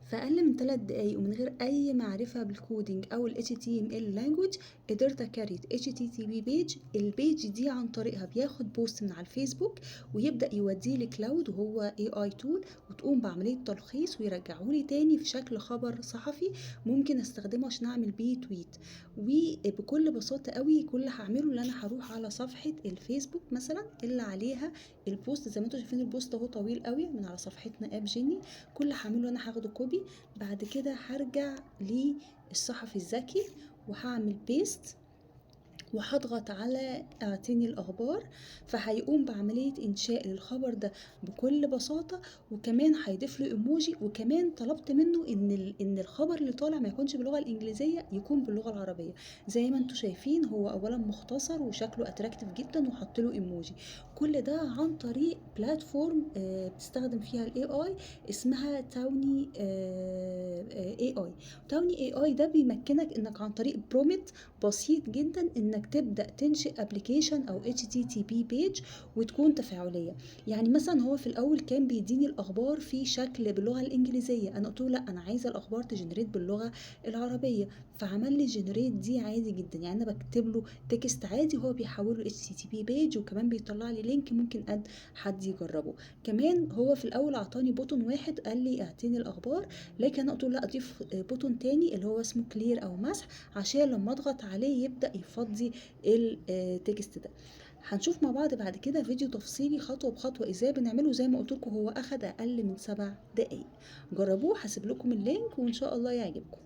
في اقل من 3 دقايق ومن غير اي معرفه بالكودينج او ال HTML language قدرت اكريت HTTP بيج. البيج دي عن طريقها بياخد بوست من على الفيسبوك ويبدا يوديه لكلاود وهو AI تول، وتقوم بعمليه تلخيص ويرجعه لي تاني في شكل خبر صحفي ممكن استخدمه عشان اعمل بيه تويت. وبكل بساطه قوي كل اللي هعمله ان انا هروح على صفحه الفيسبوك مثلا اللي عليها البوست، زي ما انتم شايفين البوست اهو طويل قوي من على صفحتنا اب جيني. كل اللي هعمله انا هاخده كوبي، بعد كده هرجع للصحفي الذكي وهعمل بيست وهضغط على اعطيني الاخبار، فهيقوم بعمليه انشاء للخبر ده بكل بساطه. وكمان هيضيف له ايموجي، وكمان طلبت منه ان الخبر اللي طالع ما يكونش باللغه الانجليزيه، يكون باللغه العربيه. زي ما انتم شايفين هو اولا مختصر وشكله اتراكتيف جدا وحط له ايموجي. كل ده عن طريق بلاتفورم بتستخدم فيها الاي اي اسمها تاوني اي اي. تاوني اي اي ده بيمكنك انك عن طريق برومت بسيط جدا انك تبدا تنشئ ابلكيشن او HTTP بيج وتكون تفاعليه. يعني مثلا هو في الاول كان بيديني الاخبار في شكل باللغه الانجليزيه، انا قلت له لا انا عايزه الاخبار تجنريت باللغه العربيه، فعمل لي جنريت دي عادي جدا. يعني انا بكتب له تكست عادي هو بيحوله HTTP بيج، وكمان بيطلع لي لينك ممكن حد يجربه. كمان هو في الاول اعطاني بوتون واحد قال لي اعطيني الاخبار، لكن انا قلت له لا اضيف بوتون تاني اللي هو اسمه كلير او مسح، عشان لما اضغط عليه يبدأ يفضي التكست ده. هنشوف مع بعض بعد كده فيديو تفصيلي خطوة بخطوة ازاي بنعمله. زي ما قلت لكم هو اخد اقل من 7 دقايق. جربوه، هسيب لكم اللينك وان شاء الله يعجبكم.